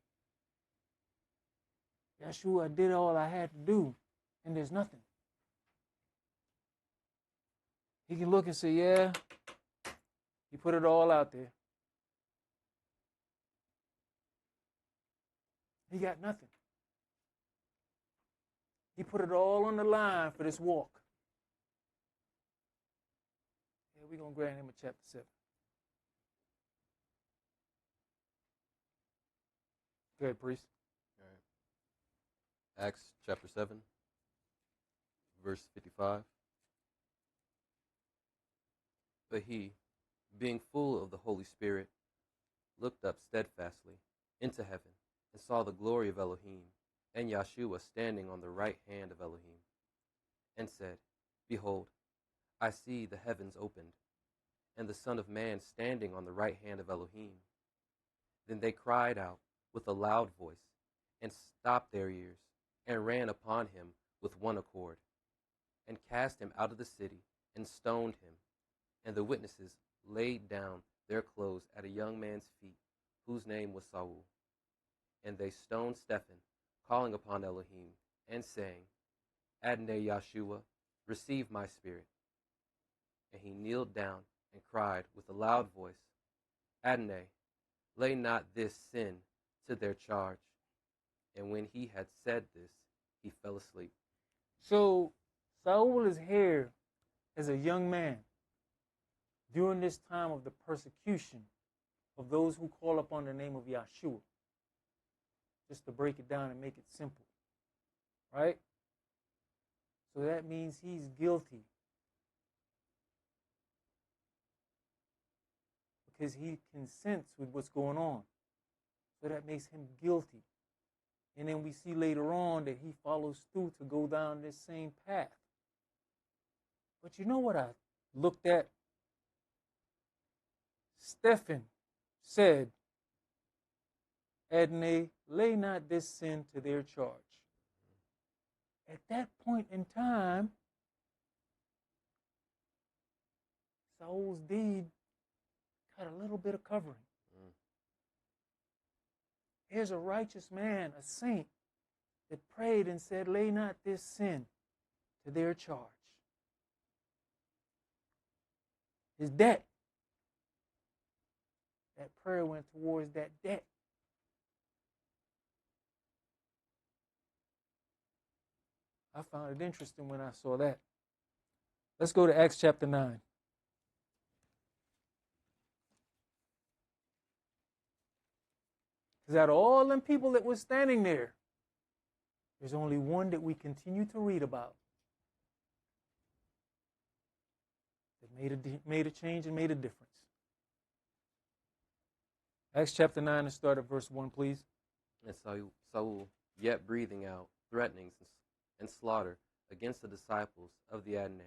Yahshua, I did all I had to do, and there's nothing. He can look and say, yeah, you put it all out there. He got nothing. He put it all on the line for this walk. Yeah, we're going to grant him a chapter 7. Go ahead, priest. All right. Acts chapter 7, verse 55. But he, being full of the Holy Spirit, looked up steadfastly into heaven and saw the glory of Elohim and Yahshua standing on the right hand of Elohim, and said, Behold, I see the heavens opened, and the Son of Man standing on the right hand of Elohim. Then they cried out with a loud voice, and stopped their ears, and ran upon him with one accord, and cast him out of the city, and stoned him. And the witnesses laid down their clothes at a young man's feet, whose name was Saul. And they stoned Stephen, calling upon Elohim, and saying, Adonai Yahshua, receive my spirit. And he kneeled down and cried with a loud voice, Adonai, lay not this sin to their charge. And when he had said this, he fell asleep. So Saul is here as a young man during this time of the persecution of those who call upon the name of Yahshua. Just to break it down and make it simple. Right? So that means he's guilty. Because he consents with what's going on. So that makes him guilty. And then we see later on that he follows through to go down this same path. But you know what I looked at? Stephen said, Adonai, lay not this sin to their charge. At that point in time, Saul's deed got a little bit of covering. Here's a righteous man, a saint, that prayed and said, lay not this sin to their charge. His debt. That prayer went towards that debt. I found it interesting when I saw that. Let's go to Acts chapter 9. Because out of all them people that were standing there, there's only one that we continue to read about that made a change and made a difference. Acts chapter 9 and start at verse 1, please. And Saul, yet breathing out threatenings and slaughter against the disciples of the Adonai,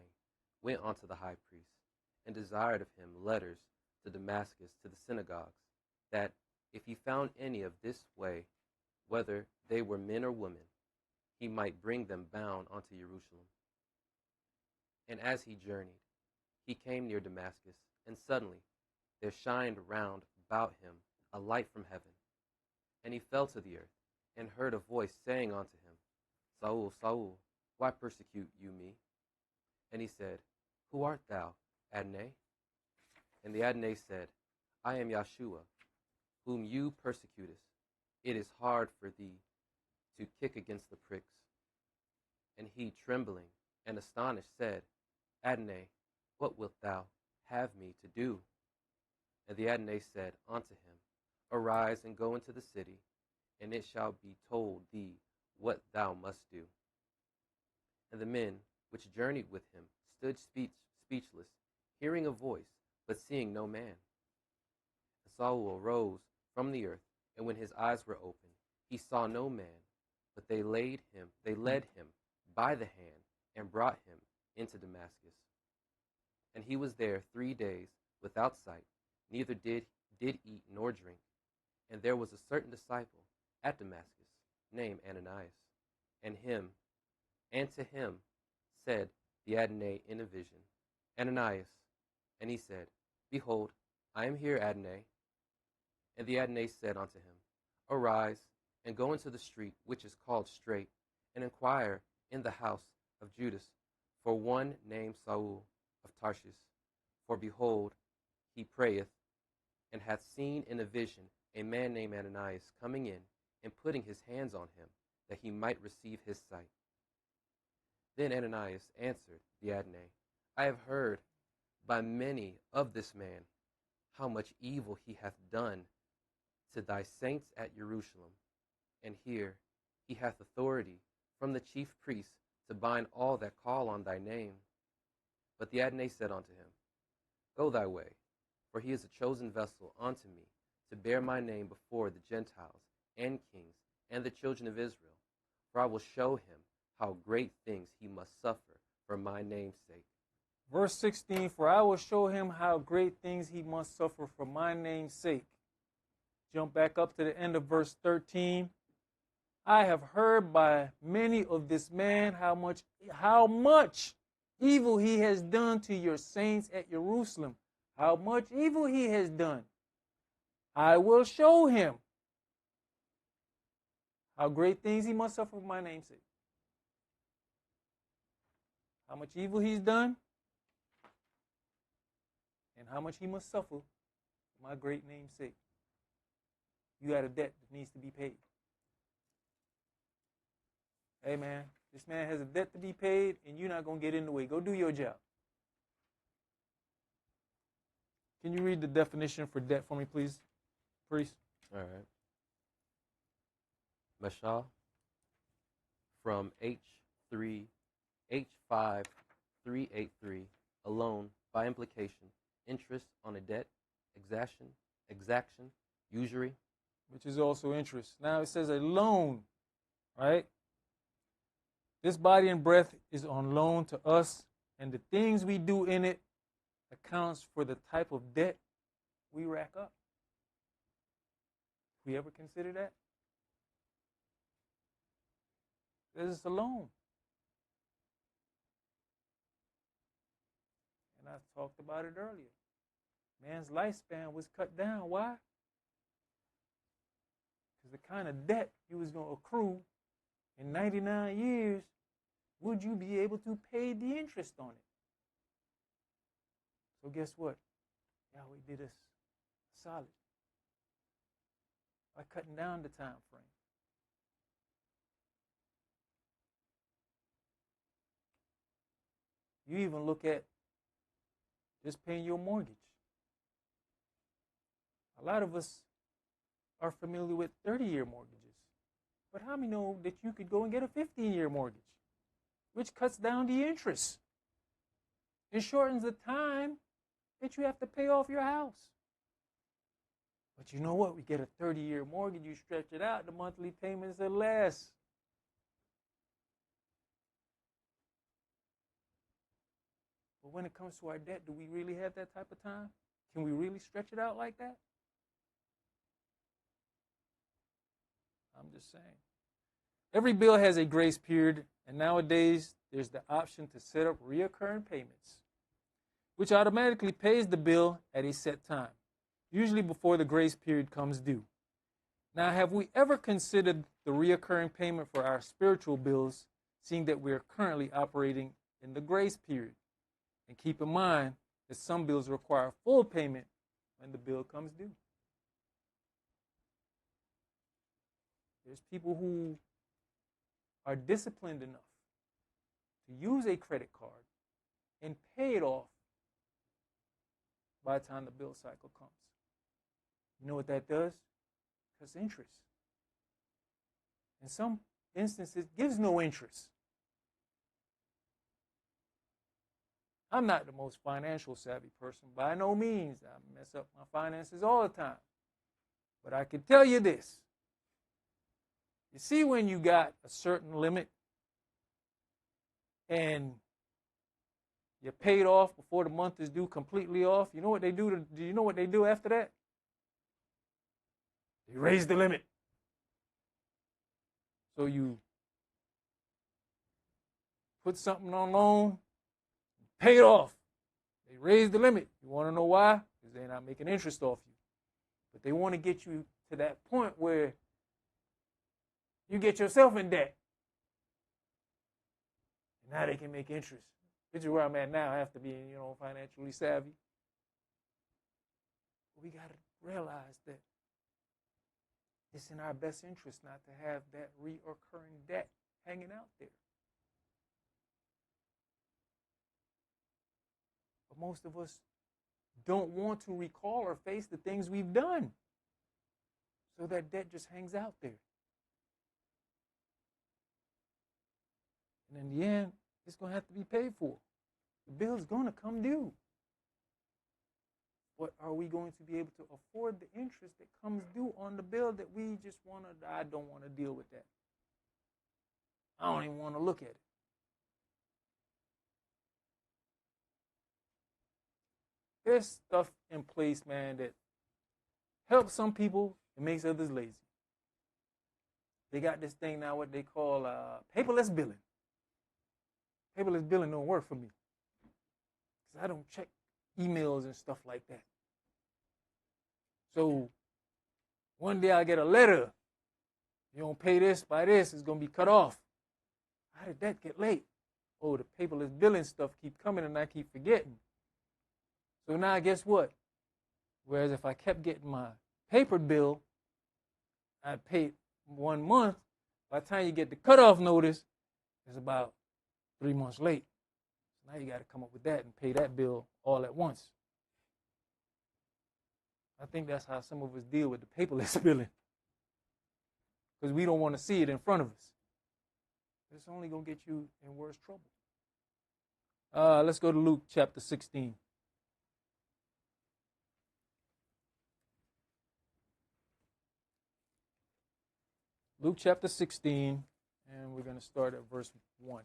went unto the high priest, and desired of him letters to Damascus to the synagogues, that if he found any of this way, whether they were men or women, he might bring them bound unto Jerusalem. And as he journeyed, he came near Damascus, and suddenly there shined round about him a light from heaven. And he fell to the earth, and heard a voice saying unto him, Saul, Saul, why persecute you me? And he said, Who art thou, Adonai? And the Adonai said, I am Yeshua, whom you persecutest. It is hard for thee to kick against the pricks. And he, trembling and astonished, said, Adonai, what wilt thou have me to do? And the Adonai said unto him, Arise and go into the city, and it shall be told thee what thou must do. And the men which journeyed with him stood speechless, hearing a voice, but seeing no man. And Saul arose from the earth, and when his eyes were opened, he saw no man, but they led him by the hand, and brought him into Damascus. And he was there 3 days without sight, neither did eat nor drink. And there was a certain disciple at Damascus, named Ananias, and to him said the Adonai in a vision, Ananias. And he said, Behold, I am here, Adonai. And the Adonai said unto him, Arise, and go into the street which is called Straight, and inquire in the house of Judas for one named Saul of Tarshish. For behold, he prayeth, and hath seen in a vision a man named Ananias coming in, and putting his hands on him, that he might receive his sight. Then Ananias answered the Adonai, I have heard by many of this man how much evil he hath done to thy saints at Jerusalem. And here he hath authority from the chief priests to bind all that call on thy name. But the Adonai said unto him, Go thy way, for he is a chosen vessel unto me, to bear my name before the Gentiles and kings and the children of Israel. For I will show him how great things he must suffer for my name's sake. Verse 16, for I will show him how great things he must suffer for my name's sake. Jump back up to the end of verse 13. I have heard by many of this man how much evil he has done to your saints at Jerusalem. How much evil he has done. I will show him how great things he must suffer for my name's sake. How much evil he's done, and how much he must suffer for my great name's sake. You got a debt that needs to be paid. Hey, man, this man has a debt to be paid, and you're not going to get in the way. Go do your job. Can you read the definition for debt for me, please, priest? All right. Mashal from H5383, a loan, by implication, interest on a debt, exaction, usury. Which is also interest. Now it says a loan, right? This body and breath is on loan to us, and the things we do in it accounts for the type of debt we rack up. We ever consider that? It's a loan. And I talked about it earlier. Man's lifespan was cut down. Why? Because the kind of debt you was going to accrue in 99 years, would you be able to pay the interest on it? So guess what? Yahweh did us solid by cutting down the time frame. You even look at just paying your mortgage. A lot of us are familiar with 30-year mortgages. But how many know that you could go and get a 15-year mortgage, which cuts down the interest and shortens the time that you have to pay off your house? But you know what? We get a 30-year mortgage, you stretch it out, the monthly payments are less. But when it comes to our debt, do we really have that type of time? Can we really stretch it out like that? I'm just saying. Every bill has a grace period, and nowadays there's the option to set up reoccurring payments, which automatically pays the bill at a set time, usually before the grace period comes due. Now, have we ever considered the reoccurring payment for our spiritual bills, seeing that we are currently operating in the grace period? And keep in mind that some bills require full payment when the bill comes due. There's people who are disciplined enough to use a credit card and pay it off by the time the bill cycle comes. You know what that does? Because interest. In some instances, it gives no interest. I'm not the most financial savvy person, by no means. I mess up my finances all the time. But I can tell you this. You see, when you got a certain limit and you're paid off before the month is due, completely off, you know what they do? Do you know what they do after that? They raise the limit. So you put something on loan, pay it off. They raise the limit. You want to know why? Because they're not making interest off you. But they want to get you to that point where you get yourself in debt. And now they can make interest. Which is where I'm at now. I have to be, financially savvy. But we got to realize that it's in our best interest not to have that reoccurring debt hanging out there. But most of us don't want to recall or face the things we've done. So that debt just hangs out there. And in the end, it's going to have to be paid for. The bill's going to come due. But are we going to be able to afford the interest that comes due on the bill that we just want to, I don't want to deal with that. I don't even want to look at it. There's stuff in place, man, that helps some people and makes others lazy. They got this thing now, what they call paperless billing. Paperless billing don't work for me because I don't check emails and stuff like that. So one day I get a letter. You don't pay this by this, it's going to be cut off. How did that get late? Oh, the paperless billing stuff keep coming and I keep forgetting. So now guess what? Whereas if I kept getting my paper bill, I'd pay 1 month. By the time you get the cutoff notice, it's about 3 months late. So now you got to come up with that and pay that bill all at once. I think that's how some of us deal with the paperless billing. Because we don't want to see it in front of us. It's only going to get you in worse trouble. Let's go to Luke chapter 16. Luke chapter 16, and we're going to start at verse 1.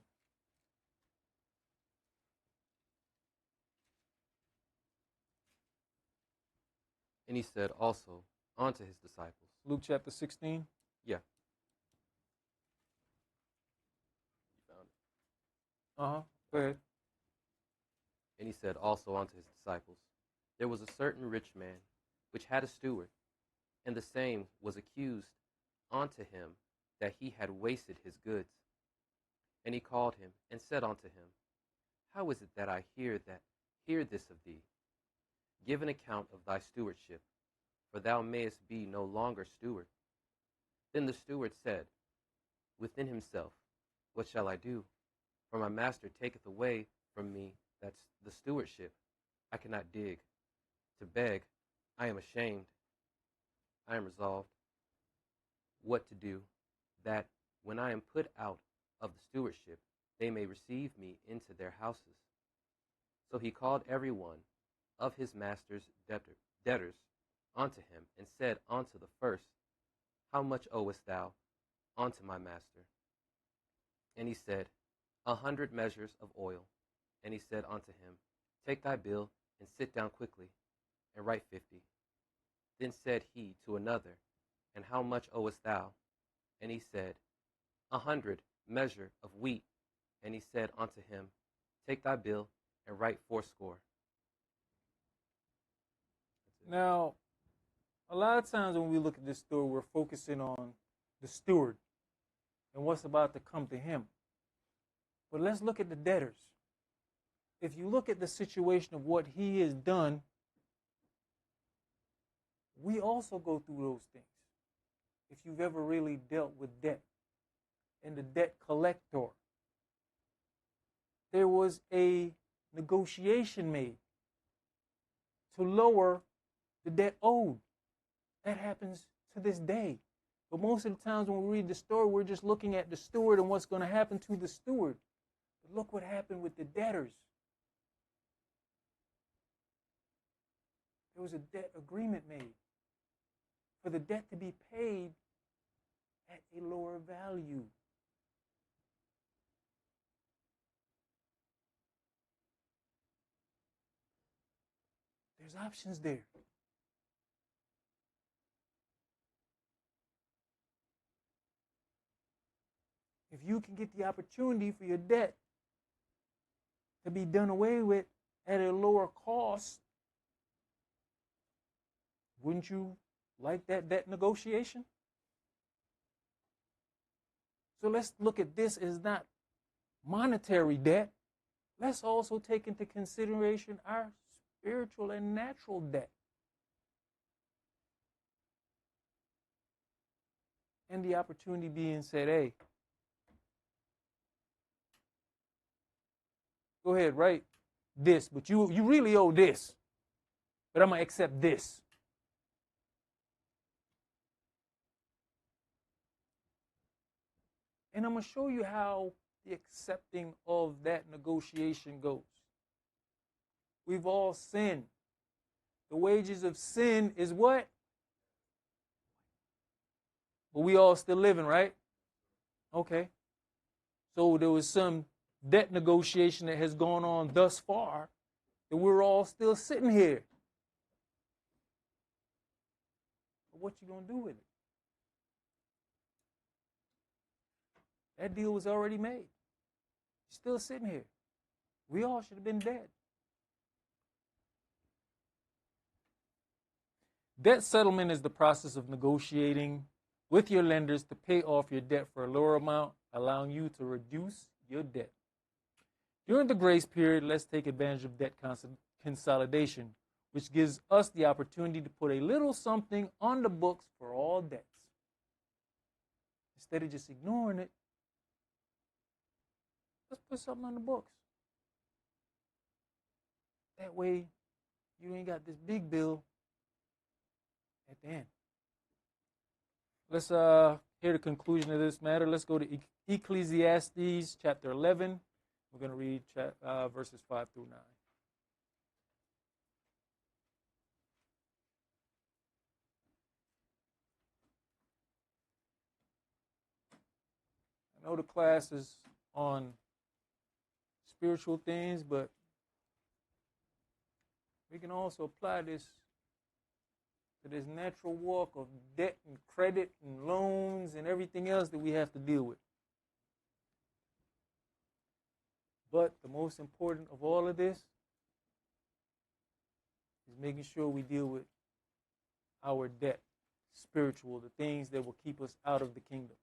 And he said also unto his disciples, Luke chapter 16. Yeah. You found it. Uh-huh. Go ahead. And he said also unto his disciples, There was a certain rich man, which had a steward, and the same was accused unto him that he had wasted his goods. And he called him, and said unto him, How is it that I hear this of thee? Give an account of thy stewardship, for thou mayest be no longer steward. Then the steward said within himself, What shall I do? For my master taketh away from me that's the stewardship. I cannot dig. To beg, I am ashamed. I am resolved what to do, that when I am put out of the stewardship, they may receive me into their houses. So he called every one of his master's debtors unto him, and said unto the first, How much owest thou unto my master? And he said, 100 measures of oil. And he said unto him, Take thy bill, and sit down quickly, and write 50. Then said he to another, And how much owest thou? And he said, 100 measure of wheat. And he said unto him, Take thy bill, and write 80. Now, a lot of times when we look at this story, we're focusing on the steward and what's about to come to him. But let's look at the debtors. If you look at the situation of what he has done, we also go through those things. If you've ever really dealt with debt and the debt collector, there was a negotiation made to lower the debt owed. That happens to this day. But most of the times when we read the story, we're just looking at the steward and what's going to happen to the steward. But look what happened with the debtors. There was a debt agreement made for the debt to be paid at a lower value. There's options there. If you can get the opportunity for your debt to be done away with at a lower cost, wouldn't you like that debt negotiation? So let's look at this as not monetary debt. Let's also take into consideration our spiritual and natural debt. And the opportunity being said, hey, go ahead, write this, but you really owe this. But I'm going to accept this. And I'm going to show you how the accepting of that negotiation goes. We've all sinned. The wages of sin is what? But we all still living, right? Okay. So there was some debt negotiation that has gone on thus far, that we're all still sitting here. But what you going to do with it? That deal was already made. You're still sitting here. We all should have been dead. Debt settlement is the process of negotiating with your lenders to pay off your debt for a lower amount, allowing you to reduce your debt. During the grace period, let's take advantage of debt consolidation, which gives us the opportunity to put a little something on the books for all debts. Instead of just ignoring it, let's put something on the books. That way, you ain't got this big bill at the end. Let's hear the conclusion of this matter. Let's go to Ecclesiastes chapter 11. We're going to read verses 5 through 9. I know the class is on spiritual things, but we can also apply this to this natural walk of debt and credit and loans and everything else that we have to deal with. But the most important of all of this is making sure we deal with our debt, spiritual, the things that will keep us out of the kingdom.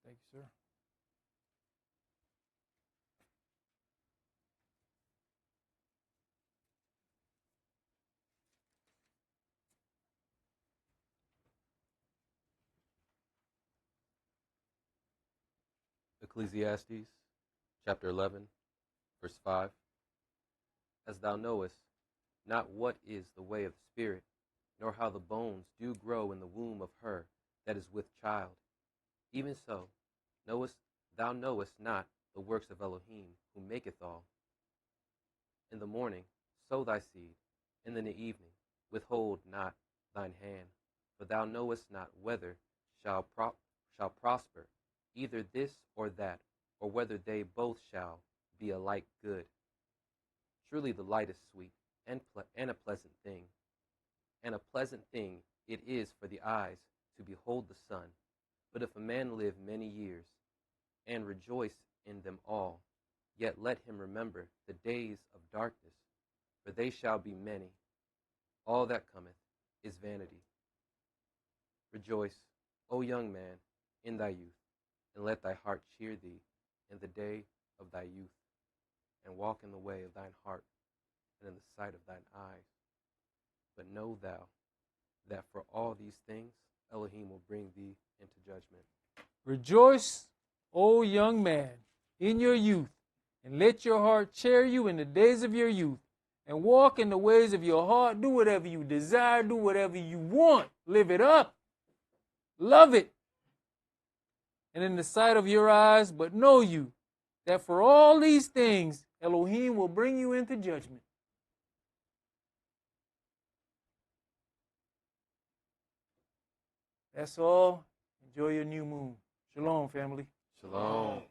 Thank you, sir. Ecclesiastes chapter 11, verse 5. As thou knowest not what is the way of the Spirit, nor how the bones do grow in the womb of her that is with child, even so thou knowest not the works of Elohim, who maketh all. In the morning sow thy seed, and in the evening withhold not thine hand, for thou knowest not whether shall prosper either this or that, or whether they both shall be alike good. Truly the light is sweet, and a pleasant thing, and a pleasant thing it is for the eyes to behold the sun. But if a man live many years, and rejoice in them all, yet let him remember the days of darkness, for they shall be many. All that cometh is vanity. Rejoice, O young man, in thy youth, and let thy heart cheer thee in the day of thy youth, and walk in the way of thine heart, and in the sight of thine eyes. But know thou that for all these things Elohim will bring thee into judgment. Rejoice, O young man, in your youth, and let your heart cheer you in the days of your youth, and walk in the ways of your heart. Do whatever you desire, do whatever you want. Live it up. Love it. And in the sight of your eyes, but know you that for all these things Elohim will bring you into judgment. That's all. Enjoy your new moon. Shalom, family. Shalom.